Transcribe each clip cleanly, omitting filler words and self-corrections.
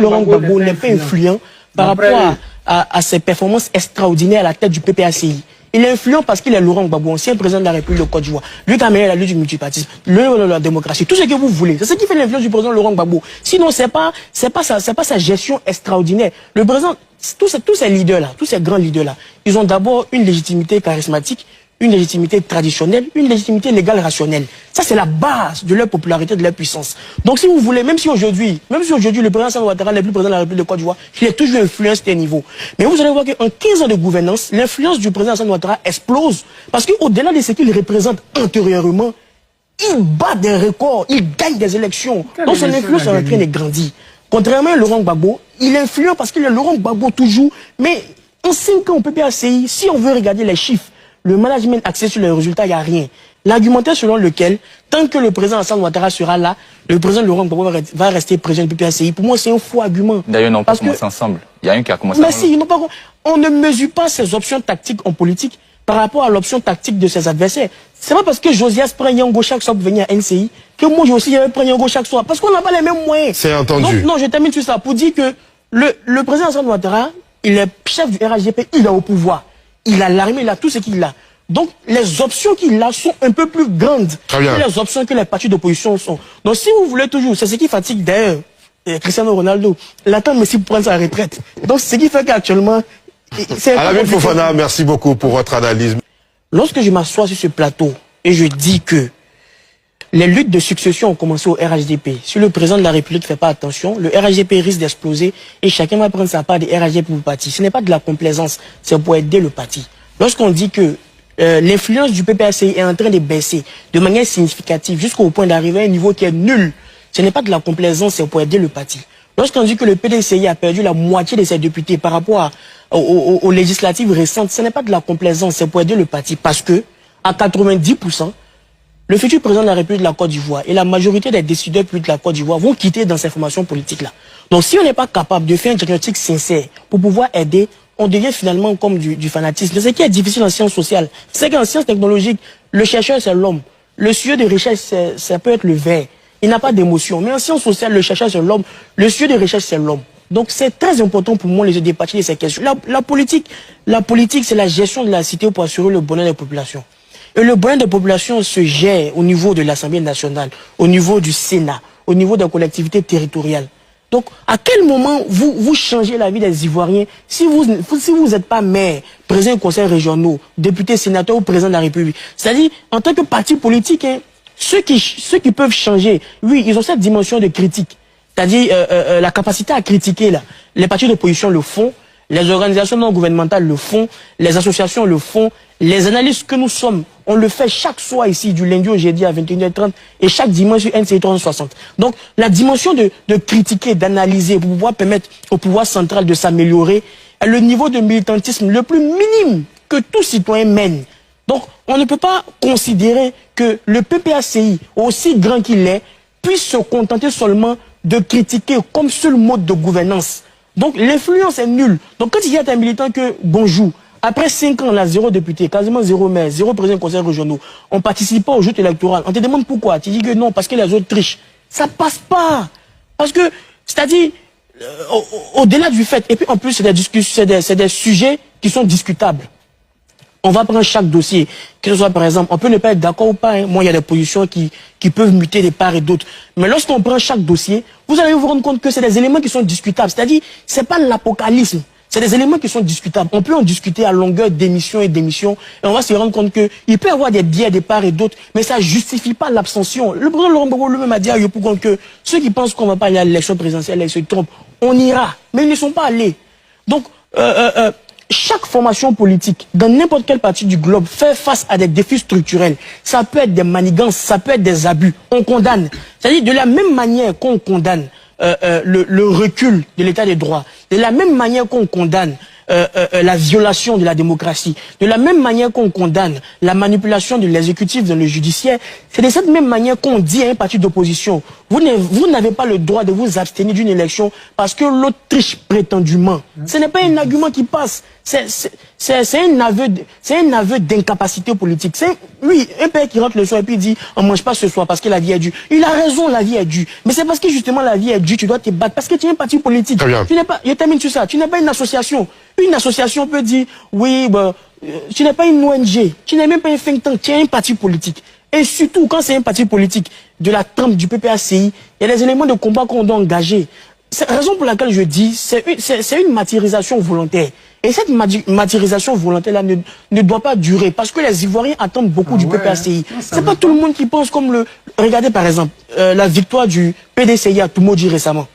Laurent Gbagbo n'est pas influent par rapport à ses performances extraordinaires à la tête du PPACI. Il est influent parce qu'il est Laurent Gbagbo, ancien président de la République de Côte d'Ivoire. Lui qui a mené la lutte du multipartisme, la démocratie, tout ce que vous voulez. C'est ce qui fait l'influence du président Laurent Gbagbo. Sinon, c'est pas sa gestion extraordinaire. Le président, tous ces leaders-là, tous ces grands leaders-là, ils ont d'abord une légitimité charismatique, une légitimité traditionnelle, une légitimité légale rationnelle. Ça, c'est la base de leur popularité, de leur puissance. Donc, si vous voulez, même si aujourd'hui, le président Alassane Ouattara n'est plus président de la République de Côte d'Ivoire, il est toujours influencé à ce niveau. Mais vous allez voir qu'en 15 ans de gouvernance, l'influence du président Alassane Ouattara explose. Parce qu'au-delà de ce qu'il représente antérieurement, il bat des records, il gagne des élections. Donc, son influence est en train de grandir. Contrairement à Laurent Gbagbo, il est influent parce qu'il est Laurent Gbagbo toujours. Mais en 5 ans au PPACI, si on veut regarder les chiffres, le management axé sur les résultats, il n'y a rien. L'argumentaire selon lequel, tant que le président Alassane Ouattara sera là, le président Laurent Gbagbo va rester président du PPACI. Pour moi, c'est un faux argument. D'ailleurs, ils n'ont pas commencé ensemble. Il y a un qui a commencé ensemble. Mais si, ils n'ont pas. On ne mesure pas ses options tactiques en politique par rapport à l'option tactique de ses adversaires. C'est pas parce que Josias prend Yango chaque soir pour venir à NCI que moi aussi je prends Yango chaque soir. Parce qu'on n'a pas les mêmes moyens. C'est entendu. Donc, non, je termine sur ça pour dire que le président Alassane Ouattara, il est chef du RHDP, il est au pouvoir. Il a l'armée, il a tout ce qu'il a. Donc, les options qu'il a sont un peu plus grandes que les options que les partis d'opposition sont. Donc, si vous voulez toujours, c'est ce qui fatigue d'ailleurs Cristiano Ronaldo, l'attend Messi pour prendre sa retraite. Donc, c'est ce qui fait qu'actuellement... Alamine Fofana, merci beaucoup pour votre analyse. Lorsque je m'assois sur ce plateau et je dis que les luttes de succession ont commencé au RHDP, si le président de la République ne fait pas attention, le RHDP risque d'exploser et chacun va prendre sa part des RHDP pour le parti. Ce n'est pas de la complaisance, c'est pour aider le parti. Lorsqu'on dit que l'influence du PPACI est en train de baisser de manière significative jusqu'au point d'arriver à un niveau qui est nul, ce n'est pas de la complaisance, c'est pour aider le parti. Lorsqu'on dit que le PDCI a perdu la moitié de ses députés par rapport aux législatives récentes, ce n'est pas de la complaisance, c'est pour aider le parti. Parce que, à 90%, le futur président de la République de la Côte d'Ivoire et la majorité des décideurs publics de la Côte d'Ivoire vont quitter dans ces formations politiques-là. Donc si on n'est pas capable de faire un diagnostic sincère pour pouvoir aider, on devient finalement comme du fanatisme. Ce qui est difficile en sciences sociales, c'est qu'en sciences technologiques, le chercheur c'est l'homme. Le sujet de recherche, ça peut être le ver. Il n'a pas d'émotion. Mais en sciences sociales, le chercheur c'est l'homme. Le sujet de recherche c'est l'homme. Donc c'est très important pour moi de départir de ces questions. La politique, c'est la gestion de la cité pour assurer le bonheur des populations. Et le bonheur des populations se gère au niveau de l'Assemblée nationale, au niveau du Sénat, au niveau des collectivités territoriales. Donc, à quel moment vous changez la vie des Ivoiriens si vous n'êtes pas maire, président du conseil régional, député, sénateur ou président de la République? C'est-à-dire, en tant que parti politique, hein, ceux qui peuvent changer, oui, ils ont cette dimension de critique. C'est-à-dire, la capacité à critiquer, là. Les partis d'opposition le font, les organisations non gouvernementales le font, les associations le font, les analystes que nous sommes, on le fait chaque soir ici, du lundi au jeudi à 21h30 et chaque dimanche sur NCI 360. Donc, la dimension de critiquer, d'analyser pour pouvoir permettre au pouvoir central de s'améliorer est le niveau de militantisme le plus minime que tout citoyen mène. Donc, on ne peut pas considérer que le PPACI, aussi grand qu'il est, puisse se contenter seulement de critiquer comme seul mode de gouvernance. Donc, l'influence est nulle. Donc, quand il y a un militant que, bonjour, après 5 ans, on a 0 député, quasiment 0 maire, 0 président du conseil régional, on ne participe pas aux joutes électorales. On te demande pourquoi. Tu dis que non, parce que les autres trichent. Ça passe pas. Parce que, c'est-à-dire, au-delà du fait, et puis en plus, c'est des discussions, c'est des sujets qui sont discutables. On va prendre chaque dossier, que ce soit par exemple, on peut ne pas être d'accord ou pas, hein. Moi il y a des positions qui peuvent muter de part et d'autre. Mais lorsqu'on prend chaque dossier, vous allez vous rendre compte que c'est des éléments qui sont discutables. C'est-à-dire, c'est pas l'apocalypse, c'est des éléments qui sont discutables. On peut en discuter à longueur d'émission et d'émission, et on va se rendre compte qu'il peut y avoir des biais de part et d'autre, mais ça justifie pas l'abstention. Le président Laurent Gbagbo lui-même a dit à Yopougon que ceux qui pensent qu'on va pas aller à l'élection présidentielle, ils se trompent. On ira, mais ils ne sont pas allés. Donc, chaque formation politique, dans n'importe quelle partie du globe, fait face à des défis structurels. Ça peut être des manigances, ça peut être des abus. On condamne. C'est-à-dire, de la même manière qu'on condamne le recul de l'état des droits, de la même manière qu'on condamne la violation de la démocratie, de la même manière qu'on condamne la manipulation de l'exécutif dans le judiciaire, c'est de cette même manière qu'on dit à un parti d'opposition, Vous n'avez pas le droit de vous abstenir d'une élection parce que l'autre triche prétendument. Ce n'est pas un argument qui passe. C'est un aveu d'incapacité politique. Oui, un père qui rentre le soir et puis dit on mange pas ce soir parce que la vie est due. Il a raison, la vie est due. Mais c'est parce que justement la vie est due, tu dois te battre parce que tu es un parti politique. Tu n'es pas, je termine sur ça. Tu n'es pas une association. Une association peut dire oui, tu n'es pas une ONG. Tu n'es même pas un think tank. Tu es un parti politique. Et surtout, quand c'est un parti politique de la trempe du PPACI, il y a des éléments de combat qu'on doit engager. C'est la raison pour laquelle je dis, c'est une martyrisation volontaire. Et cette martyrisation volontaire-là ne doit pas durer, parce que les Ivoiriens attendent beaucoup du PPACI. C'est pas tout le monde qui pense comme le... Regardez par exemple, la victoire du PDCI à Toumoudji récemment.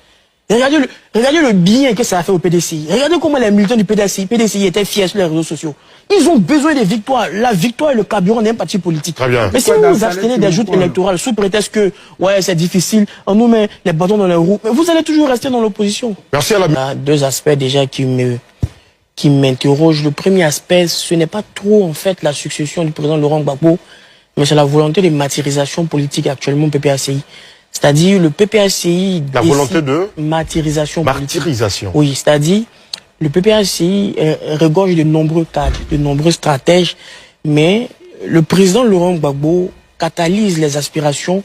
Regardez le bien que ça a fait au PDCI. Regardez comment les militants du PDCI étaient fiers sur les réseaux sociaux. Ils ont besoin de victoires. La victoire est le carburant d'un parti politique. Très bien. Mais si vous vous abstenez des joutes électorales sous prétexte que ouais c'est difficile, on nous met les bâtons dans les roues, mais vous allez toujours rester dans l'opposition. Merci à la... Il y a deux aspects déjà qui m'interrogent. Le premier aspect, ce n'est pas trop en fait la succession du président Laurent Gbagbo, mais c'est la volonté de martyrisation politique actuellement au PPACI. C'est-à-dire le PPACI... La volonté de... Martyrisation politique. Martyrisation. Oui, c'est-à-dire le PPACI regorge de nombreux cadres, de nombreux stratèges, mais le président Laurent Gbagbo catalyse les aspirations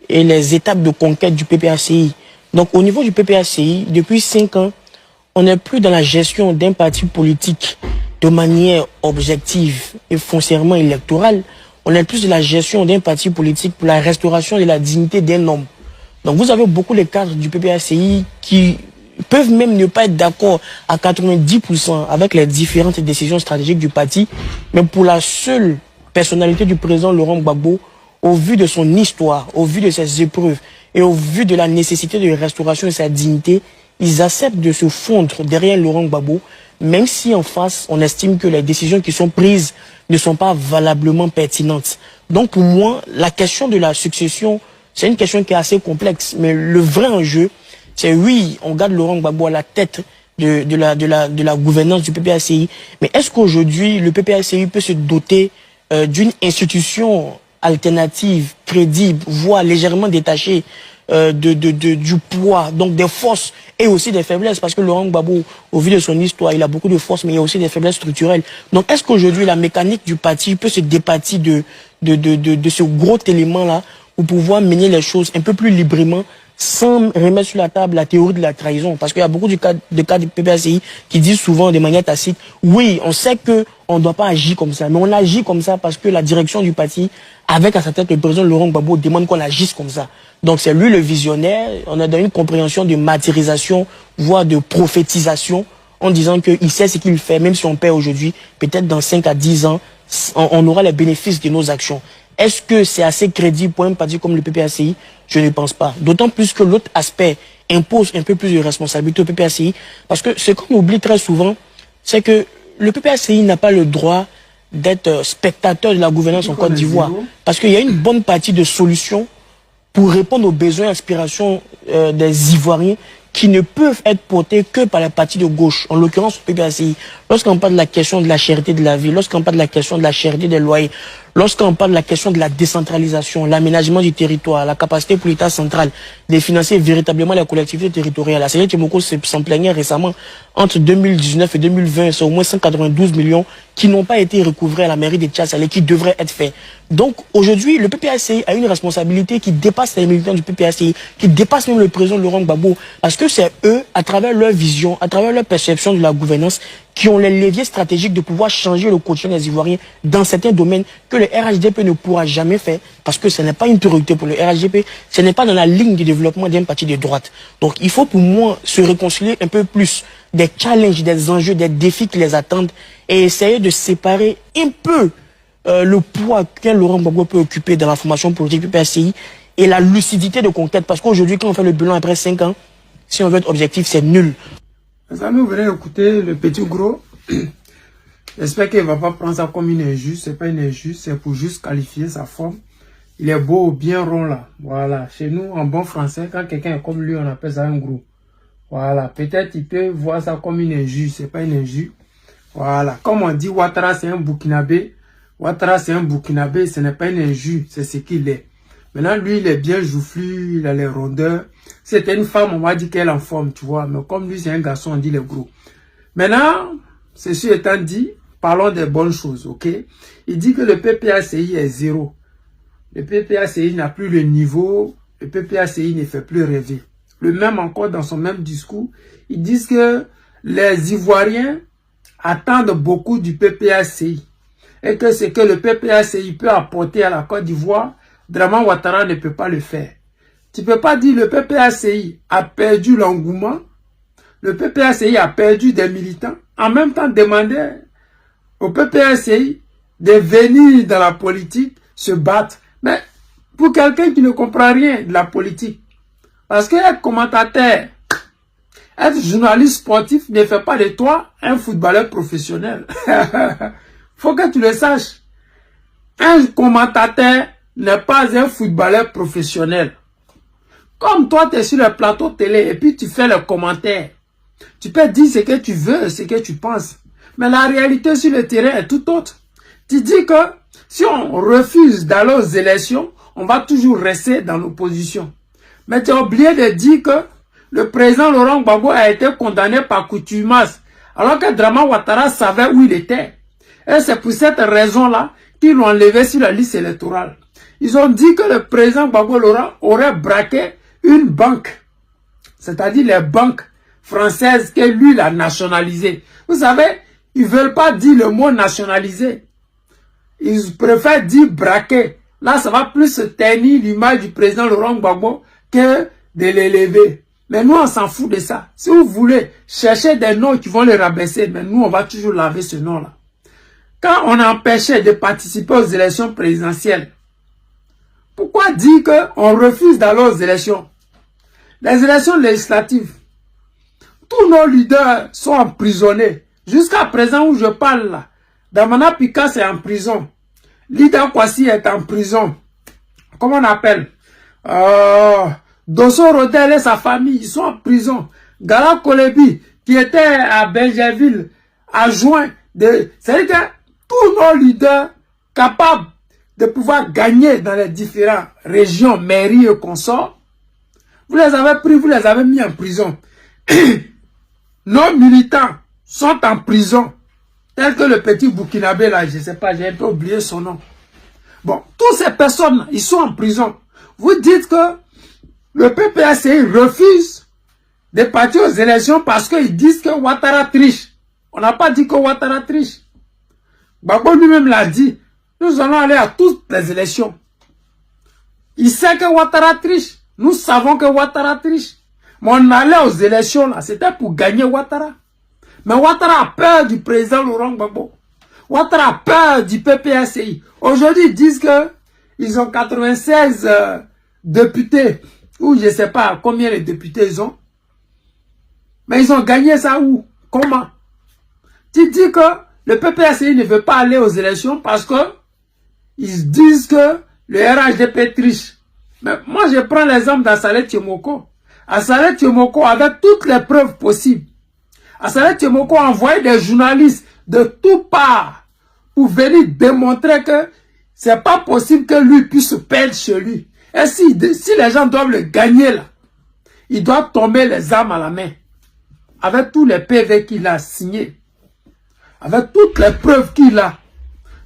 et les étapes de conquête du PPACI. Donc au niveau du PPACI, depuis 5 ans, on n'est plus dans la gestion d'un parti politique de manière objective et foncièrement électorale. On est plus de la gestion d'un parti politique pour la restauration de la dignité d'un homme. Donc vous avez beaucoup de cadres du PPACI qui peuvent même ne pas être d'accord à 90% avec les différentes décisions stratégiques du parti, mais pour la seule personnalité du président Laurent Gbagbo, au vu de son histoire, au vu de ses épreuves et au vu de la nécessité de restauration de sa dignité, ils acceptent de se fondre derrière Laurent Gbagbo, même si en face, on estime que les décisions qui sont prises ne sont pas valablement pertinentes. Donc pour moi, la question de la succession, c'est une question qui est assez complexe, mais le vrai enjeu, c'est oui, on garde Laurent Gbagbo à la tête de la gouvernance du PPACI, mais est-ce qu'aujourd'hui, le PPACI peut se doter d'une institution alternative, crédible, voire légèrement détachée du poids, donc des forces et aussi des faiblesses, parce que Laurent Gbagbo, au vu de son histoire, il a beaucoup de forces, mais il y a aussi des faiblesses structurelles. Donc est-ce qu'aujourd'hui, la mécanique du parti peut se départir de ce gros élément-là pour pouvoir mener les choses un peu plus librement, sans remettre sur la table la théorie de la trahison? Parce qu'il y a beaucoup de cas du PPACI qui disent souvent de manière tacite, oui, on sait qu'on ne doit pas agir comme ça, mais on agit comme ça parce que la direction du parti, avec à sa tête le président Laurent Gbagbo, demande qu'on agisse comme ça. Donc c'est lui le visionnaire, on est dans une compréhension de martyrisation, voire de prophétisation, en disant qu'il sait ce qu'il fait, même si on perd aujourd'hui, peut-être dans 5 à 10 ans, on aura les bénéfices de nos actions. Est-ce que c'est assez crédible pour un parti comme le PPACI? Je ne pense pas. D'autant plus que l'autre aspect impose un peu plus de responsabilité au PPACI. Parce que ce qu'on oublie très souvent, c'est que le PPACI n'a pas le droit d'être spectateur de la gouvernance en Côte d'Ivoire. Parce qu'il y a une bonne partie de solutions pour répondre aux besoins et aspirations des Ivoiriens qui ne peuvent être portés que par la partie de gauche, en l'occurrence le PPACI. Lorsqu'on parle de la question de la cherté de la vie, lorsqu'on parle de la question de la cherté des loyers, lorsqu'on parle de la question de la décentralisation, l'aménagement du territoire, la capacité pour l'État central de financer véritablement la collectivité territoriale. La Seigneur Timoko s'en plaignait récemment. Entre 2019 et 2020, c'est au moins 192 millions qui n'ont pas été recouvrés à la mairie de Tchad-Salé, qui devraient être faits. Donc aujourd'hui, le PPACI a une responsabilité qui dépasse les militants du PPACI, qui dépasse même le président Laurent Gbagbo, parce que c'est eux, à travers leur vision, à travers leur perception de la gouvernance, qui ont les leviers stratégiques de pouvoir changer le quotidien des Ivoiriens dans certains domaines que le RHDP ne pourra jamais faire, parce que ce n'est pas une priorité pour le RHDP, ce n'est pas dans la ligne de développement d'un parti de droite. Donc il faut pour moi se réconcilier un peu plus des challenges, des enjeux, des défis qui les attendent et essayer de séparer un peu le poids qu'un Laurent Gbagbo peut occuper dans la formation politique du PPACI et la lucidité de conquête. Parce qu'aujourd'hui, quand on fait le bilan après 5 ans, si on veut être objectif, c'est nul. Les amis, vous venez écouter le petit gros. J'espère qu'il ne va pas prendre ça comme une injuste. C'est pas une injuste, c'est pour juste qualifier sa forme. Il est beau, bien rond là. Voilà. Chez nous, en bon français, quand quelqu'un est comme lui, on appelle ça un gros. Voilà. Peut-être il peut voir ça comme une injuste. C'est pas une injuste. Voilà. Comme on dit, Ouattara c'est un Burkinabé. Ouattara c'est un Burkinabé. Ce n'est pas une injuste. C'est ce qu'il est. Maintenant, lui, il est bien joufflu, il a les rondeurs. C'était une femme, on va dire qu'elle est en forme, tu vois. Mais comme lui, c'est un garçon, on dit les gros. Maintenant, ceci étant dit, parlons des bonnes choses, ok? Il dit que le PPACI est zéro. Le PPACI n'a plus le niveau, le PPACI ne fait plus rêver. Le même encore dans son même discours, ils disent que les Ivoiriens attendent beaucoup du PPACI. Et que ce que le PPACI peut apporter à la Côte d'Ivoire, Dramane Ouattara ne peut pas le faire. Tu ne peux pas dire le PPACI a perdu l'engouement, le PPACI a perdu des militants, en même temps demander au PPACI de venir dans la politique, se battre. Mais pour quelqu'un qui ne comprend rien de la politique, parce qu'être commentateur, être journaliste sportif ne fait pas de toi un footballeur professionnel. Faut que tu le saches. Un commentateur n'est pas un footballeur professionnel. Comme toi, tu es sur le plateau télé et puis tu fais le commentaire. Tu peux dire ce que tu veux, ce que tu penses. Mais la réalité sur le terrain est tout autre. Tu dis que si on refuse d'aller aux élections, on va toujours rester dans l'opposition. Mais tu as oublié de dire que le président Laurent Gbagbo a été condamné par contumace, alors que Dramane Ouattara savait où il était. Et c'est pour cette raison-là qu'ils l'ont enlevé sur la liste électorale. Ils ont dit que le président Gbagbo Laurent aurait braqué une banque, c'est-à-dire les banques françaises que lui l'a nationalisées. Vous savez, ils ne veulent pas dire le mot nationalisé. Ils préfèrent dire braquer. Là, ça va plus ternir l'image du président Laurent Gbagbo que de l'élever. Mais nous, on s'en fout de ça. Si vous voulez chercher des noms qui vont les rabaisser, mais nous, on va toujours laver ce nom-là. Quand on a empêché de participer aux élections présidentielles, pourquoi dire qu'on refuse d'aller aux élections? Les élections législatives, tous nos leaders sont emprisonnés. Jusqu'à présent où je parle là, Damana Pikas est en prison. Lida Kwasi est en prison. Comment on appelle? Dosso Rodel et sa famille, ils sont en prison. Gala Kolebi, qui était à Benjerville, adjoint de... C'est-à-dire que tous nos leaders capables de pouvoir gagner dans les différentes régions, mairies et consorts, vous les avez pris, vous les avez mis en prison. Nos militants sont en prison, tel que le petit Burkinabé là, je ne sais pas, j'ai un peu oublié son nom. Bon, toutes ces personnes, ils sont en prison. Vous dites que le PPACI refuse de partir aux élections parce qu'ils disent que Ouattara triche. On n'a pas dit que Ouattara triche. Gbagbo lui-même l'a dit. Nous allons aller à toutes les élections. Il sait que Ouattara triche. Nous savons que Ouattara triche. Mais on allait aux élections là, c'était pour gagner Ouattara. Mais Ouattara a peur du président Laurent Gbagbo. Ouattara a peur du PPACI. Aujourd'hui, ils disent que ils ont 96 députés. Ou je ne sais pas combien les députés ils ont. Mais ils ont gagné ça où? Comment? Tu dis que le PPACI ne veut pas aller aux élections parce que ils disent que le RHDP triche. Mais moi, je prends l'exemple d'Assalé Thiomoko. Assalé Thiomoko avait toutes les preuves possibles. Assalé Thiomoko a envoyé des journalistes de tout part pour venir démontrer que c'est pas possible que lui puisse perdre chez lui. Et si les gens doivent le gagner là, ils doivent tomber les armes à la main. Avec tous les PV qu'il a signés. Avec toutes les preuves qu'il a.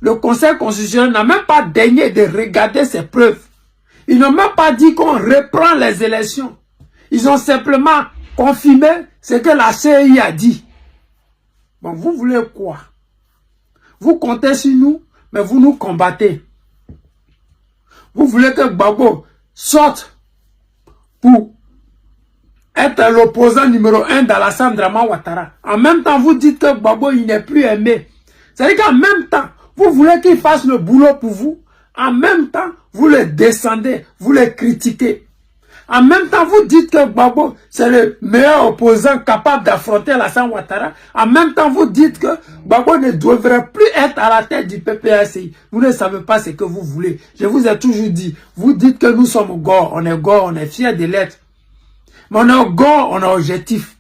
Le Conseil constitutionnel n'a même pas daigné de regarder ces preuves. Ils n'ont même pas dit qu'on reprend les élections. Ils ont simplement confirmé ce que la CEI a dit. Bon, vous voulez quoi? Vous comptez sur nous, mais vous nous combattez. Vous voulez que Gbagbo sorte pour être l'opposant numéro 1 d'Alassane Dramane Ouattara. En même temps, vous dites que Gbagbo, il n'est plus aimé. C'est-à-dire qu'en même temps, vous voulez qu'il fasse le boulot pour vous. En même temps, vous le descendez, vous le critiquez. En même temps, vous dites que Gbagbo, c'est le meilleur opposant capable d'affronter Alassane Ouattara. En même temps, vous dites que Gbagbo ne devrait plus être à la tête du PPACI. Vous ne savez pas ce que vous voulez. Je vous ai toujours dit, vous dites que nous sommes gore, on est fiers de l'être. Mais on est gore, on est objectif.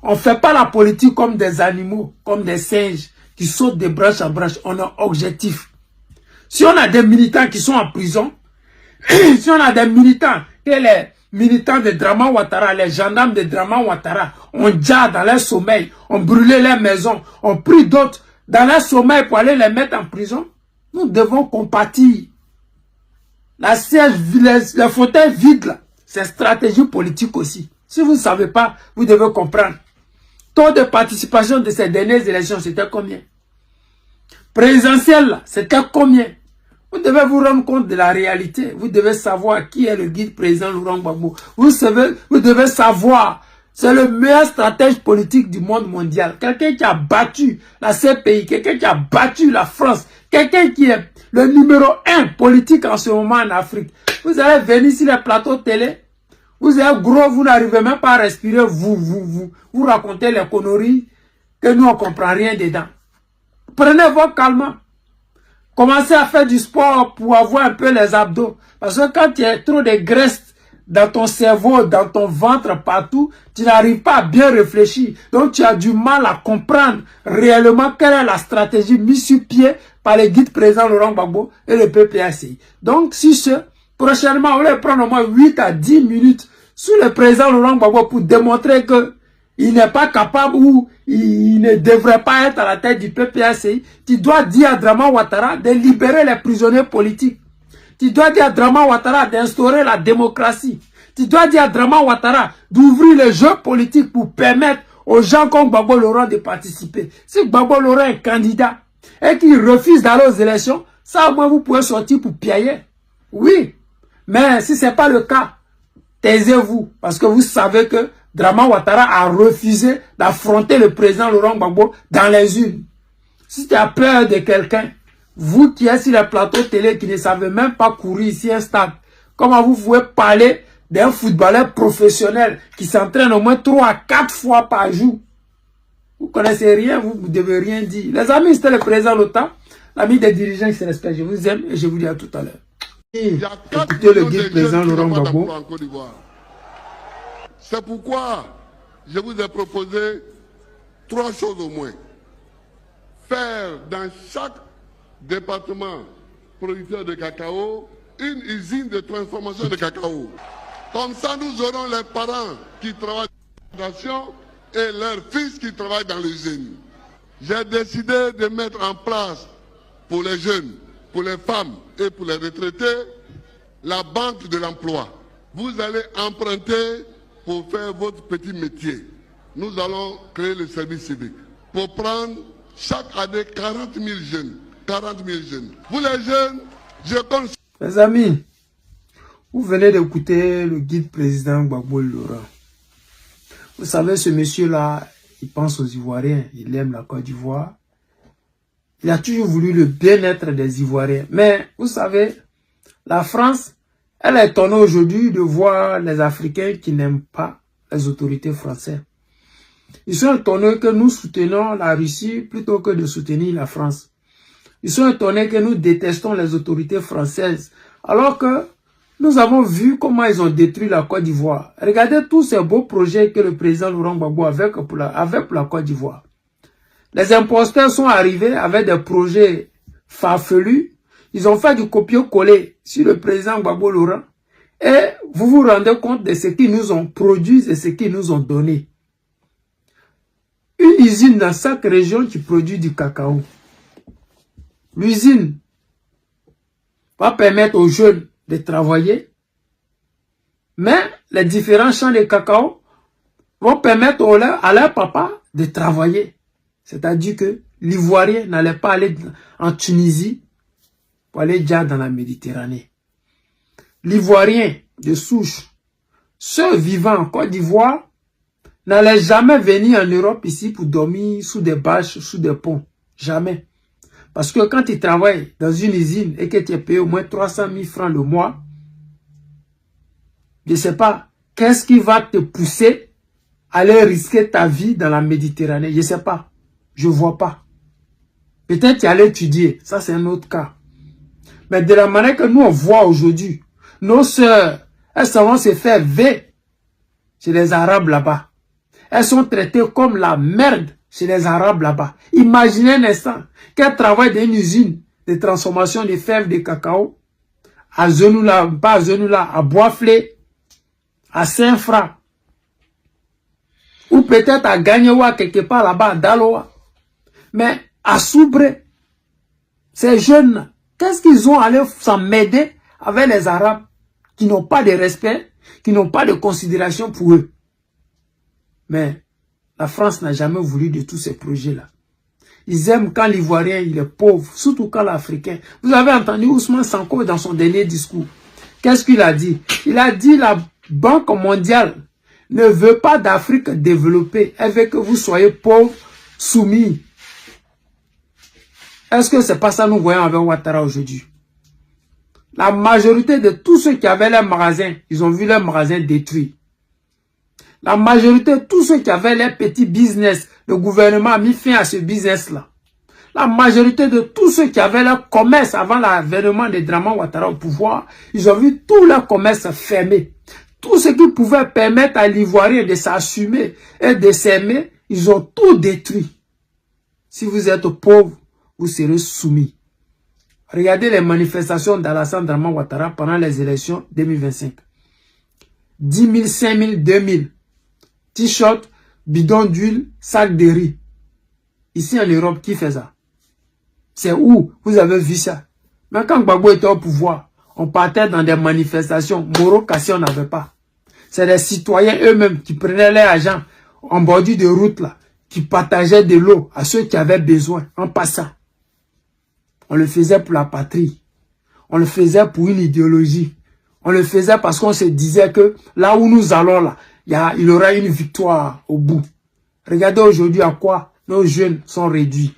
On ne fait pas la politique comme des animaux, comme des singes qui sautent de branche à branche. On est objectif. Si on a des militants qui sont en prison, Si on a des militants, que les militants de Draman Ouattara, les gendarmes de Draman Ouattara, ont déjà dans leur sommeil, ont brûlé leurs maisons, ont pris d'autres dans leur sommeil pour aller les mettre en prison, nous devons compatir. La siège, les fauteuils vides là, c'est stratégie politique aussi. Si vous ne savez pas, vous devez comprendre. Taux de participation de ces dernières élections, c'était combien? Présidentielle, c'était combien? Vous devez vous rendre compte de la réalité. Vous devez savoir qui est le guide président Laurent Gbagbo. Vous devez savoir, c'est le meilleur stratège politique du monde mondial. Quelqu'un qui a battu la CPI, quelqu'un qui a battu la France, quelqu'un qui est le numéro 1 politique en ce moment en Afrique. Vous allez venir sur les plateaux télé, vous êtes gros, vous n'arrivez même pas à respirer, vous racontez les conneries que nous on ne comprend rien dedans. Prenez votre calme. Commencez à faire du sport pour avoir un peu les abdos. Parce que quand il y a trop de graisse dans ton cerveau, dans ton ventre, partout, tu n'arrives pas à bien réfléchir. Donc tu as du mal à comprendre réellement quelle est la stratégie mise sur pied par le guide président Laurent Gbagbo et le PPACI. Donc si prochainement, on va prendre au moins 8 à 10 minutes sous le président Laurent Gbagbo pour démontrer que il n'est pas capable ou il ne devrait pas être à la tête du PPACI. Tu dois dire à Draman Ouattara de libérer les prisonniers politiques. Tu dois dire à Draman Ouattara d'instaurer la démocratie. Tu dois dire à Draman Ouattara d'ouvrir les jeux politiques pour permettre aux gens comme Gbagbo Laurent de participer. Si Gbagbo Laurent est candidat et qu'il refuse d'aller aux élections, ça au moins vous pouvez sortir pour piailler. Oui, mais si ce n'est pas le cas, taisez-vous parce que vous savez que Draman Ouattara a refusé d'affronter le président Laurent Gbagbo dans les urnes. Si tu as peur de quelqu'un, vous qui êtes sur les plateaux télé qui ne savez même pas courir ici un stade, comment vous pouvez parler d'un footballeur professionnel qui s'entraîne au moins 3 à 4 fois par jour? Vous ne connaissez rien, vous ne devez rien dire. Les amis, c'était le président de l'OTAN, l'ami des dirigeants qui se respectent. Je vous aime et je vous dis à tout à l'heure. Écoutez le guide président Laurent Gbagbo. C'est pourquoi je vous ai proposé 3 choses au moins. Faire dans chaque département producteur de cacao une usine de transformation de cacao. Comme ça, nous aurons les parents qui travaillent dans la plantation et leurs fils qui travaillent dans l'usine. J'ai décidé de mettre en place pour les jeunes, pour les femmes et pour les retraités, la banque de l'emploi. Vous allez emprunter pour faire votre petit métier. Nous allons créer le service civique pour prendre chaque année 40 000 jeunes. 40 000 jeunes. Vous les jeunes, je compte... Les amis, vous venez d'écouter le guide président Gbagbo Laurent. Vous savez, ce monsieur-là, il pense aux Ivoiriens, il aime la Côte d'Ivoire. Il a toujours voulu le bien-être des Ivoiriens. Mais, vous savez, la France, elle est étonnée aujourd'hui de voir les Africains qui n'aiment pas les autorités françaises. Ils sont étonnés que nous soutenons la Russie plutôt que de soutenir la France. Ils sont étonnés que nous détestons les autorités françaises, alors que nous avons vu comment ils ont détruit la Côte d'Ivoire. Regardez tous ces beaux projets que le président Laurent Gbagbo avait pour la Côte d'Ivoire. Les imposteurs sont arrivés avec des projets farfelus. Ils ont fait du copier-coller sur le président Gbagbo Laurent. Et vous vous rendez compte de ce qu'ils nous ont produit et ce qu'ils nous ont donné. Une usine dans chaque région qui produit du cacao. L'usine va permettre aux jeunes de travailler, mais les différents champs de cacao vont permettre à leur papa de travailler. C'est-à-dire que l'Ivoirien n'allait pas aller en Tunisie pour aller déjà dans la Méditerranée. L'Ivoirien de souche, ceux vivant en Côte d'Ivoire, n'allait jamais venir en Europe ici pour dormir sous des bâches, sous des ponts. Jamais. Parce que quand tu travailles dans une usine et que tu es payé au moins 300 000 francs le mois, je ne sais pas, qu'est-ce qui va te pousser à aller risquer ta vie dans la Méditerranée? Je ne sais pas. Je ne vois pas. Peut-être tu allais étudier. Ça, c'est un autre cas. Mais de la manière que nous, on voit aujourd'hui, nos sœurs, elles savent se faire V chez les Arabes là-bas. Elles sont traitées comme la merde chez les Arabes là-bas. Imaginez un instant qu'elles travaillent dans une usine de transformation de fèves de cacao à Zenoula, pas à Zenoula, à Boisflé, à Saint-Fra, ou peut-être à Gagnewa, quelque part là-bas, à Daloa. Mais à Soubré, ces jeunes, qu'est-ce qu'ils ont allé s'emmêler avec les Arabes qui n'ont pas de respect, qui n'ont pas de considération pour eux? Mais la France n'a jamais voulu de tous ces projets-là. Ils aiment quand l'Ivoirien il est pauvre, surtout quand l'Africain. Vous avez entendu Ousmane Sanko dans son dernier discours. Qu'est-ce qu'il a dit? Il a dit la Banque mondiale ne veut pas d'Afrique développée. Elle veut que vous soyez pauvres, soumis. Est-ce que c'est pas ça que nous voyons avec Ouattara aujourd'hui? La majorité de tous ceux qui avaient leurs magasins, ils ont vu leurs magasins détruits. La majorité de tous ceux qui avaient leurs petits business, le gouvernement a mis fin à ce business-là. La majorité de tous ceux qui avaient leur commerce avant l'avènement de Draman Ouattara au pouvoir, ils ont vu tout leur commerce fermé. Tout ce qui pouvait permettre à l'Ivoirien de s'assumer et de s'aimer, ils ont tout détruit. Si vous êtes pauvre, vous serez soumis. Regardez les manifestations d'Alassane Draman Ouattara pendant les élections 2025. 10 000, 5 000, 2 000. T-shirt, bidon d'huile, sac de riz. Ici en Europe, qui fait ça? C'est où vous avez vu ça? Mais quand Gbagbo était au pouvoir, on partait dans des manifestations. Moro Kassi, on n'avait pas. C'est les citoyens eux-mêmes qui prenaient leur argent en bordure de route là, qui partageaient de l'eau à ceux qui avaient besoin en passant. On le faisait pour la patrie. On le faisait pour une idéologie. On le faisait parce qu'on se disait que là où nous allons là, il y aura une victoire au bout. Regardez aujourd'hui à quoi nos jeunes sont réduits.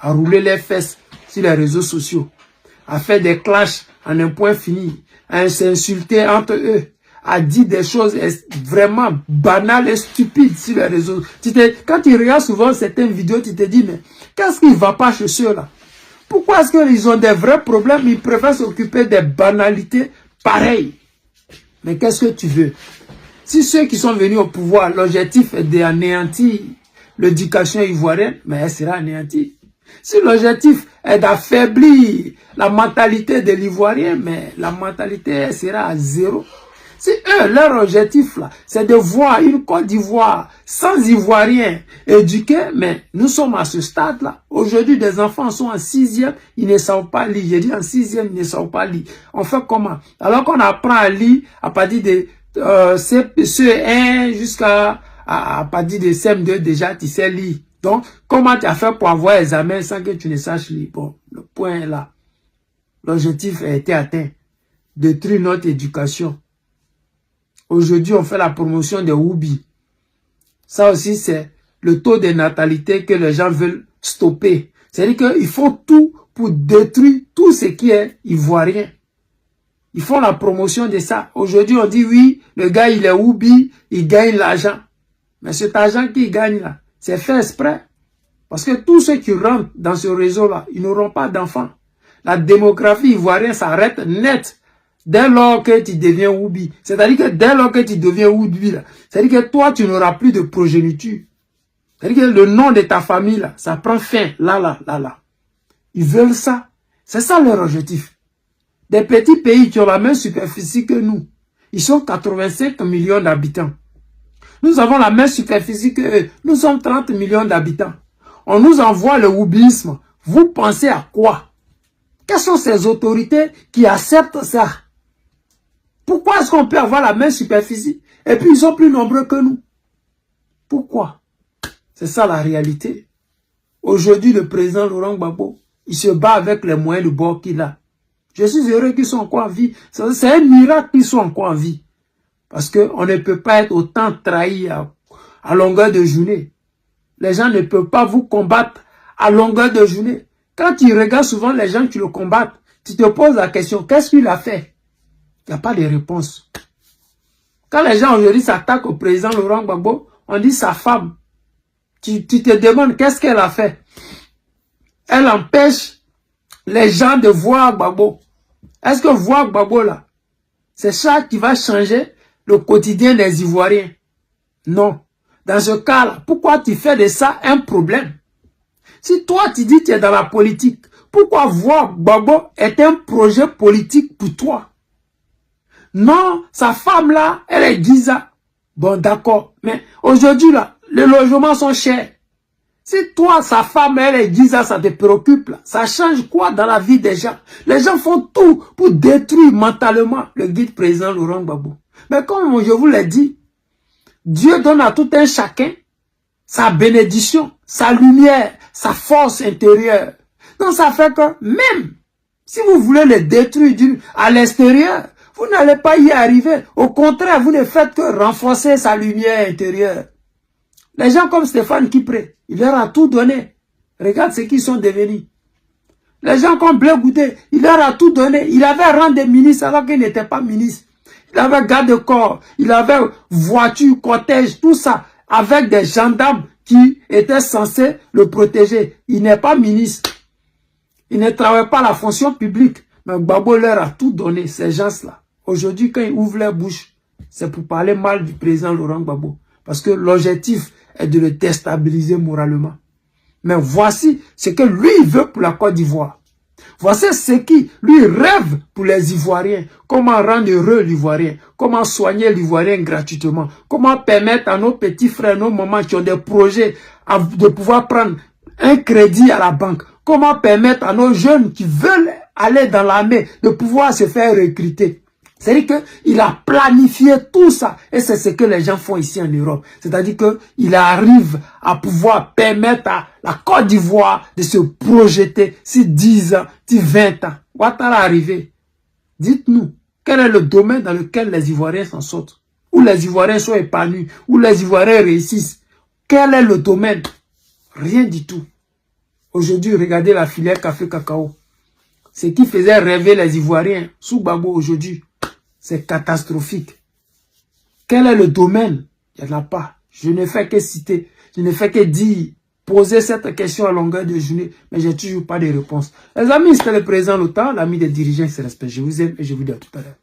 À rouler les fesses sur les réseaux sociaux. À faire des clashs en un point fini. À s'insulter entre eux. À dire des choses vraiment banales et stupides sur les réseaux. Quand tu regardes souvent certaines vidéos, tu te dis, mais qu'est-ce qui ne va pas chez ceux-là? Pourquoi est-ce qu'ils ont des vrais problèmes? Ils préfèrent s'occuper des banalités pareilles. Mais qu'est-ce que tu veux? Si ceux qui sont venus au pouvoir, l'objectif est d'anéantir l'éducation ivoirienne, mais elle sera anéantie. Si l'objectif est d'affaiblir la mentalité de l'Ivoirien, mais la mentalité elle sera à zéro. Si eux, leur objectif là, c'est de voir une Côte d'Ivoire sans Ivoiriens éduqués, mais nous sommes à ce stade-là. Aujourd'hui, des enfants sont en 6e, ils ne savent pas lire. J'ai dit en 6e, ils ne savent pas lire. On fait comment? Alors qu'on apprend à lire à partir de CE1 jusqu'à à partir de CM2 déjà, tu sais lire. Donc, comment tu as fait pour avoir examen sans que tu ne saches lire? Bon, le point est là. L'objectif a été atteint. Détruire notre éducation. Aujourd'hui, on fait la promotion des Woubi. Ça aussi, c'est le taux de natalité que les gens veulent stopper. C'est-à-dire qu'il faut tout pour détruire tout ce qui est ivoirien. Ils font la promotion de ça. Aujourd'hui, on dit oui, le gars, il est Woubi, il gagne l'argent. Mais cet argent qu'il gagne là, c'est fait exprès. Parce que tous ceux qui rentrent dans ce réseau-là, ils n'auront pas d'enfants. La démographie ivoirienne s'arrête net. Dès lors que tu deviens Woubi, c'est-à-dire que dès lors que tu deviens Woubi, c'est-à-dire que toi, tu n'auras plus de progéniture. C'est-à-dire que le nom de ta famille, là, ça prend fin, là. Ils veulent ça. C'est ça leur objectif. Des petits pays qui ont la même superficie que nous. Ils sont 85 millions d'habitants. Nous avons la même superficie que eux. Nous sommes 30 millions d'habitants. On nous envoie le woubisme. Vous pensez à quoi? Quelles sont ces autorités qui acceptent ça? Pourquoi est-ce qu'on peut avoir la même superficie et puis ils sont plus nombreux que nous? Pourquoi? C'est ça la réalité. Aujourd'hui, le président Laurent Gbagbo, il se bat avec les moyens de bord qu'il a. Je suis heureux qu'ils soient encore en vie. C'est un miracle qu'ils soient encore en vie. Parce qu'on ne peut pas être autant trahi à longueur de journée. Les gens ne peuvent pas vous combattre à longueur de journée. Quand tu regardes souvent les gens qui le combattent, tu te poses la question, qu'est-ce qu'il a fait? Il n'y a pas de réponse. Quand les gens aujourd'hui s'attaquent au président Laurent Gbagbo, on dit sa femme. Tu te demandes qu'est-ce qu'elle a fait? Elle empêche les gens de voir Gbagbo. Est-ce que voir Gbagbo là, c'est ça qui va changer le quotidien des Ivoiriens? Non. Dans ce cas-là, pourquoi tu fais de ça un problème? Si toi tu dis que tu es dans la politique, pourquoi voir Gbagbo est un projet politique pour toi? Non, sa femme là, elle est Giza. Bon, d'accord. Mais aujourd'hui là, les logements sont chers. Si toi, sa femme, elle est Giza, ça te préoccupe là. Ça change quoi dans la vie des gens? Les gens font tout pour détruire mentalement le guide président Laurent Gbagbo. Mais comme je vous l'ai dit, Dieu donne à tout un chacun sa bénédiction, sa lumière, sa force intérieure. Donc ça fait que même si vous voulez le détruire à l'extérieur, vous n'allez pas y arriver. Au contraire, vous ne faites que renforcer sa lumière intérieure. Les gens comme Stéphane Kipré, il leur a tout donné. Regarde ce qu'ils sont devenus. Les gens comme Blé Goudé, il leur a tout donné. Il avait rang de ministre alors qu'il n'était pas ministre. Il avait garde-corps, il avait voiture, cortège, tout ça, avec des gendarmes qui étaient censés le protéger. Il n'est pas ministre. Il ne travaille pas la fonction publique. Mais Gbagbo leur a tout donné, ces gens-là. Aujourd'hui, quand ils ouvrent leur bouche, c'est pour parler mal du président Laurent Gbagbo. Parce que l'objectif est de le déstabiliser moralement. Mais voici ce que lui veut pour la Côte d'Ivoire. Voici ce qui lui rêve pour les Ivoiriens. Comment rendre heureux l'Ivoirien. Comment soigner l'Ivoirien gratuitement. Comment permettre à nos petits frères, nos mamans qui ont des projets de pouvoir prendre un crédit à la banque. Comment permettre à nos jeunes qui veulent aller dans l'armée de pouvoir se faire recruter. C'est-à-dire qu'il a planifié tout ça. Et c'est ce que les gens font ici en Europe. C'est-à-dire qu'il arrive à pouvoir permettre à la Côte d'Ivoire de se projeter si 10 ans, si 20 ans. Ouattara arrivé. Dites-nous, quel est le domaine dans lequel les Ivoiriens s'en sortent? Où les Ivoiriens sont épanouis? Où les Ivoiriens réussissent? Quel est le domaine? Rien du tout. Aujourd'hui, regardez la filière café-cacao. Ce qui faisait rêver les Ivoiriens sous Gbagbo aujourd'hui, c'est catastrophique. Quel est le domaine? Il n'y en a pas. Je ne fais que citer, je ne fais que dire, poser cette question à longueur de journée, mais j'ai toujours pas de réponse. Les amis, c'était le président Lota, l'ami des dirigeants qui se respectent. Je vous aime et je vous dis à tout à l'heure.